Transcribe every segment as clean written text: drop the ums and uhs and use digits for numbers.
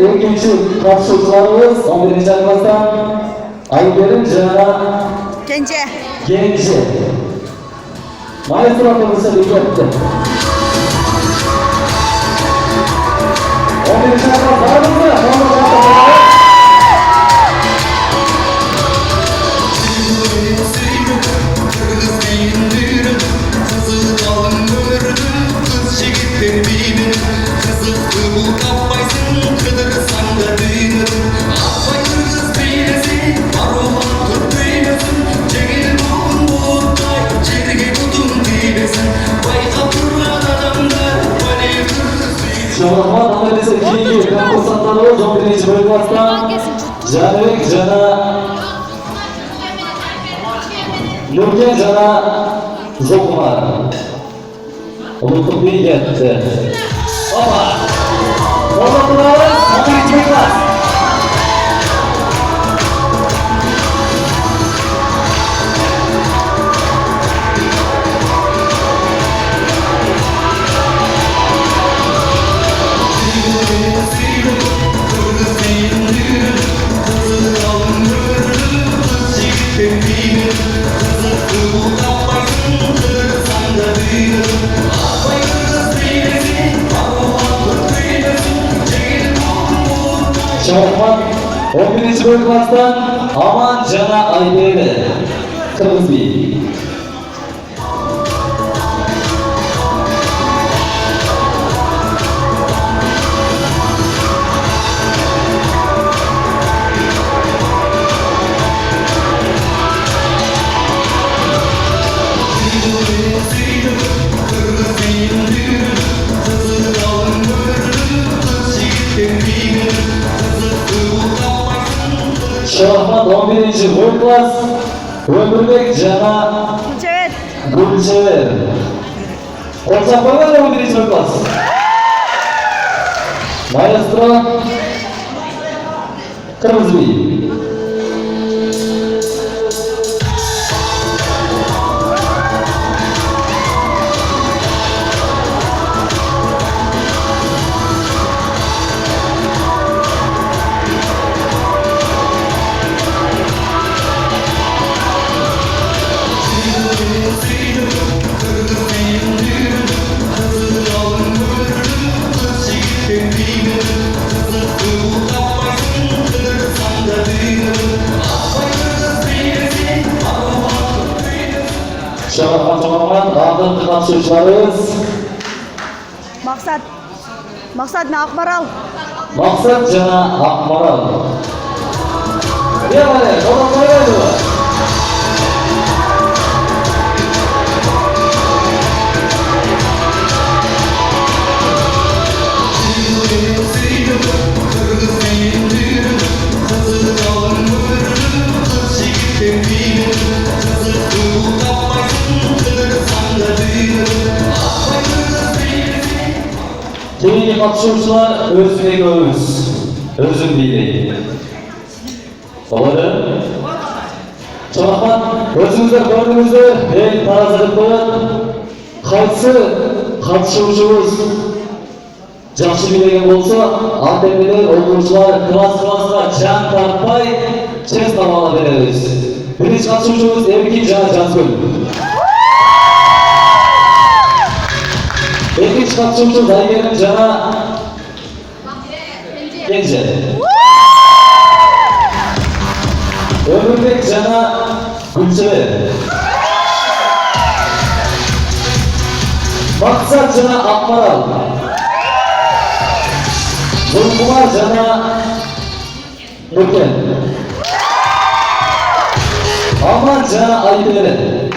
ikinci katılımcılarımız 11. ayımızdan Ayber'in Cana Gence. Maestro atılırsa dikkatle. 11. ayımız var mı? Şahmat Ahmet'e ikinci konkursantlarımız 11. bölüm vasıtan Canvek Cana Nurken Cana Zokumar Unuttuk bir gitti. Ama Ortalarımız 11. bölüm vasıtan Şahmat 11. bölüm vasıtan Aman Cana Ayber'e Kırmızı bir. Şahmat 11. bölüm klas Ömürlük Cana Gülçever. Ortak var mı 11. bölüm klas? Maestro Kırmızı bir. Şahmat Çamaman aldığım katılımcılarımız Maksat ne Akmaral? Maksat Cana Akmaral. Ne var ya? Dolaplara geldi mi? Sevgili katılımcılar, özüne göğüs, özüm değil. Babalarım, Çanakman, özünüzde gördüğünüzde el tarazılıklı, kaysı katılımcımız жақсы билеген болса, антеннелер, оқушылар, класс-классқа жан тартпай, чест ала береміз. Бірінші қатысушымыз Еркин Жана Жансгүл. Екінші қатысушымыз Айгерім Жана Кенже. Өмірбек Жана Гүлчебе. Мақсат Жана Ақмарал. Zulkumar Jana Nurken. Aman Jana Ayber'e.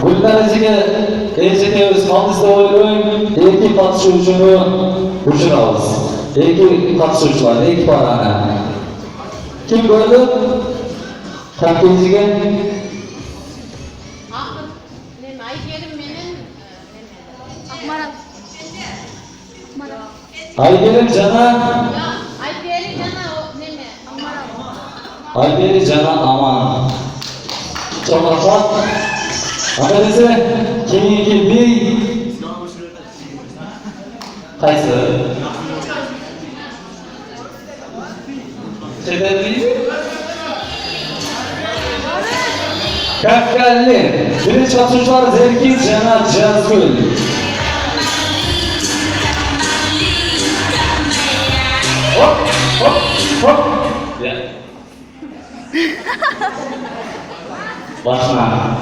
Güllerici'ye eşitemiz kalmışsa oylayın. İki katışucunu uçurağız. İki katışucular, iki parana. Kim gördü? Kalkıncı'ya Ayber'in Jana Ayber'in Jana Aman. Çok rahat. Affedersin. keyingi bi qaysi? Sebebi Kakkalli. Birinchi katılımcılar Zerkin Jana Jazgul. Hop hop hop. Ya. Başla.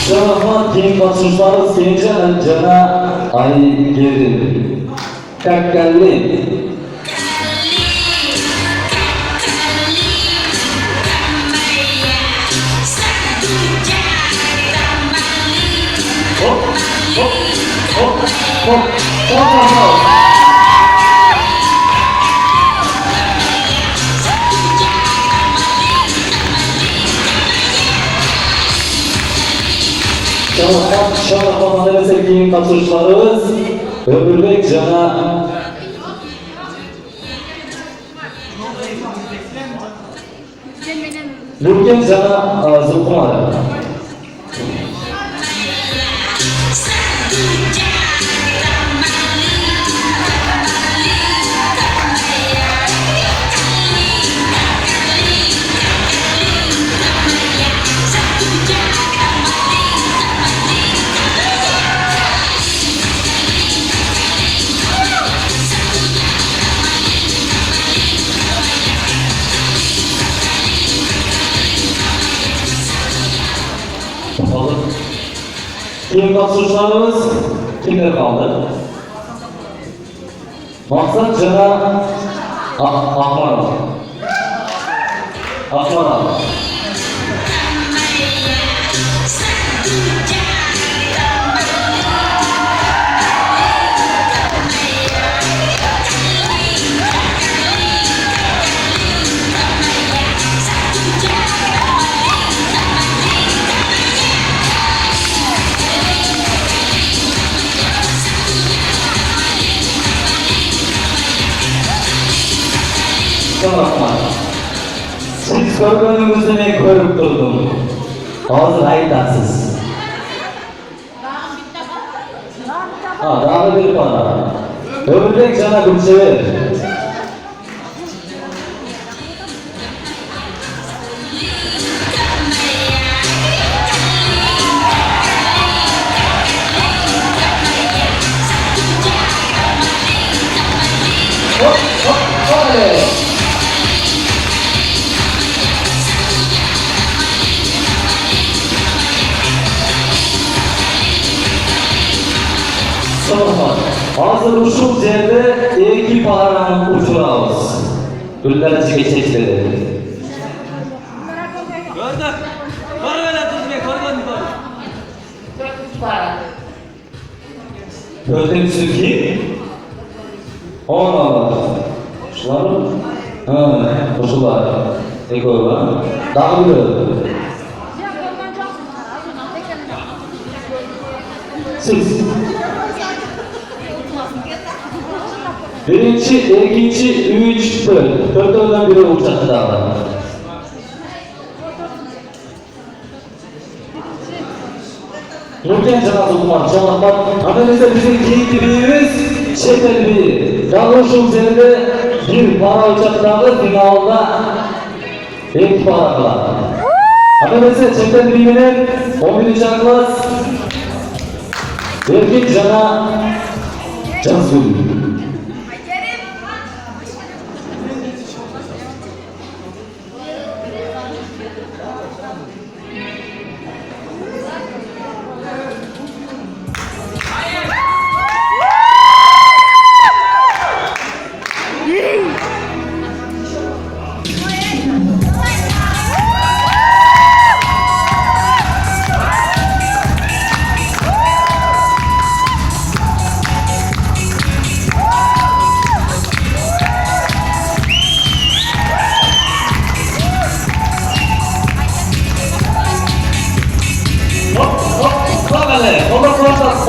Selamat keying katılımcıları Sencan Jana Aygeri. Kakkalli. Hop hop hop hop hop hop. Şarap Madalya sevgili katılımcılarımız Ömürbek Jana Nurken Jana Zulkumar. Kim katılımcılarımız kimler kaldı? Maksat Jana Akmaral. Akmaral. Bakma. Siz görgönüngüzde men körüp durdum. Hazır aytasız. Daha bir para. Ömürbek Jana Gülsever. Hop hop oley. Hazır uşul yerde iki paranı uçurağız. Güllerci geçekleri. Gördük. Var öyle tutmaya gördün mü? Gördüğünüz ki ona şular mı? Koşular. Ne koyuyorlar? Dağılıyor. Siz. Birinci, ikinci, üç, dört. Dörtlerden biri uçaktı daha. Nurken Jana Zulkumar, Çalaklar. Analizde bizim keyifli birimiz Şeker bir. Yanlışım üzerinde bir para uçakları finalda ilk para var. Analizde Şeker biriminin 11. klas Erkin Jana Jazgul.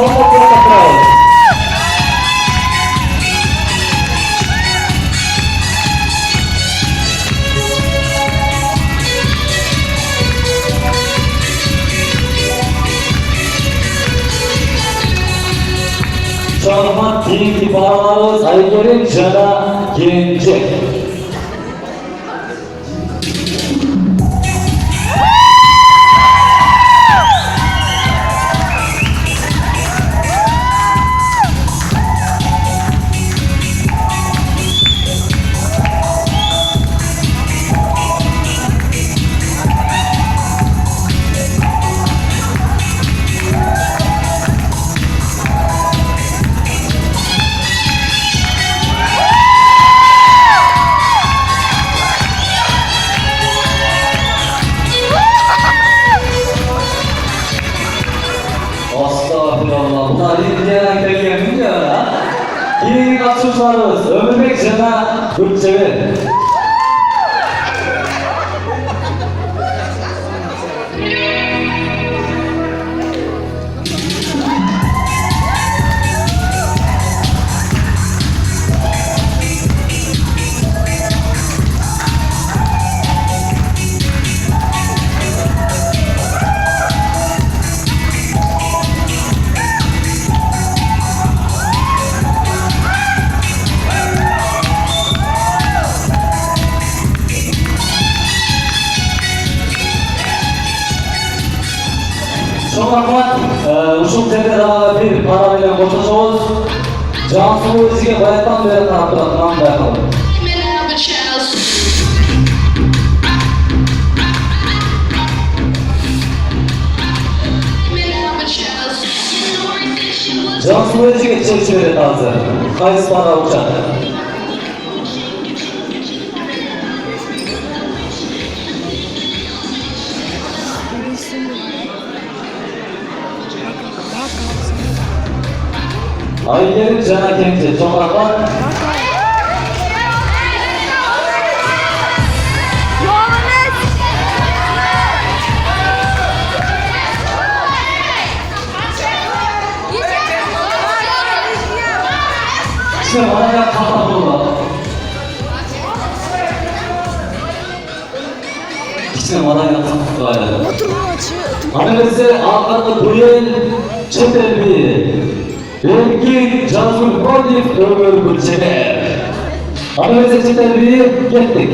Salmat Muratov. Şahmat keyifli paralarımız Aykerim Cana Gençek. Estağfirullah. Bunlar India'dan gelgen bilmiyor ha. İyi katılımlarımız Ömürбек Cana Gülçevi. Çok rahmat, uşul terde daha bir para bilen koşuşuğuz. Cansu Özge'ye bayattan beri taraf duratman bayakalım. Cansu Özge'ye çekçileri tarzı. Kayıs para uçak. Aykerim Cana Gençek. Çok rahmat. İşte bana ya kapat olma. İşte bana ya kapat olma. Annesi Ankara'da Duyen Çetelbi. Erkin Cansul Kodif Ömür Gülçevi. Annesi Çetelbi'ye gittik.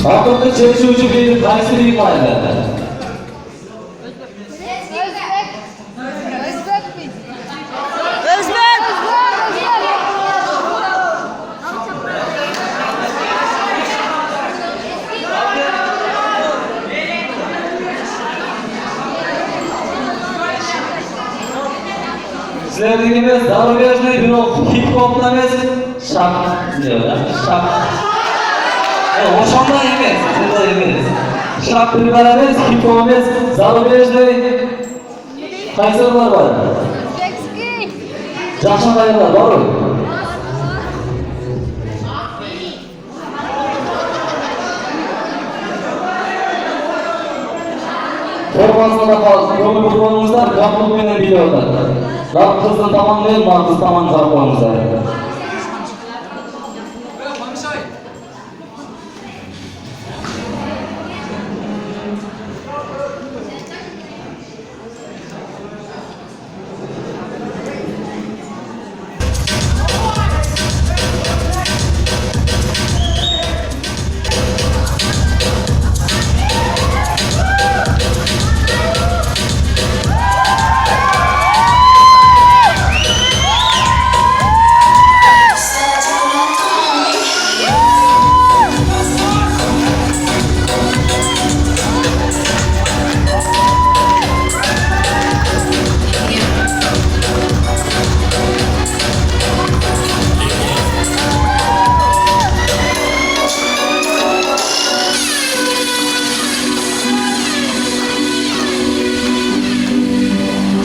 Hakkında çeşitli bir kayseri ifade. Sizlerden gibi Darbeş'le bir hip hop'la biz şak diyorlar. Şak. Hoşanda emas, burada emas. Şak bir beraber hip hop'imiz Darbeş'le Kayseriler var. Jackson Kayseriler var mı? Formasında da kalsın, yolu kurbanımızlar, kaplık beni biliyorlar. Rab kızın tamamlayın, mantız tamam kapağımızlar.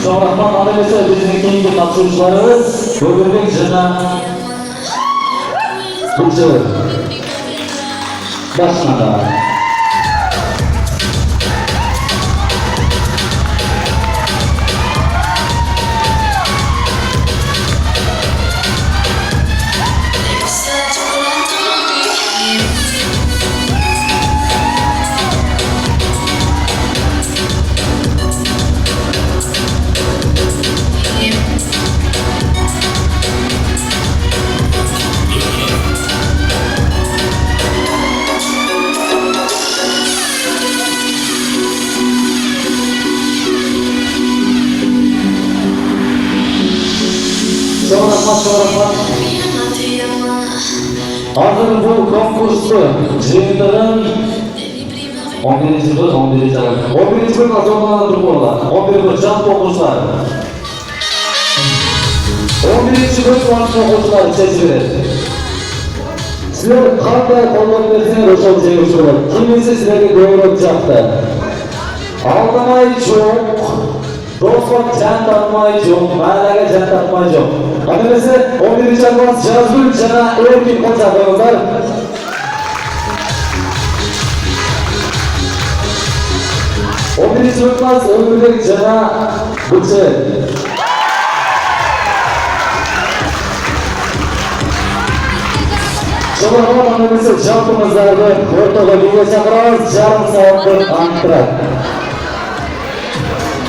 Çoğraqman adalese bizning keyingi qatnashuvchilarimiz O'g'ilbek jana Burchi boshlanadi. Çoğraqman. Hazır bu konkursda jeyindirin 11-ci yıl azonlanib bo'ladi. 11 jan o'quvchilar. 11-ci yıl o'quvchilar seçiladi. Sizlar qanday qo'llab bersangiz o'sha jeyinchi bo'ladi. Kim esa sizlarga to'g'ri javob aldamay çok, dostlar can tatmay çok, malaga can tatmay çok. Adalesi 11. Avgust Cazgül Cana Erkin konservatuar. O birinci Avgust Ömürlük Cana Burçe. Çoğunluğun adalesi şartımızlarda ortada bir yaşamlarız, yarım saatlik antrenman.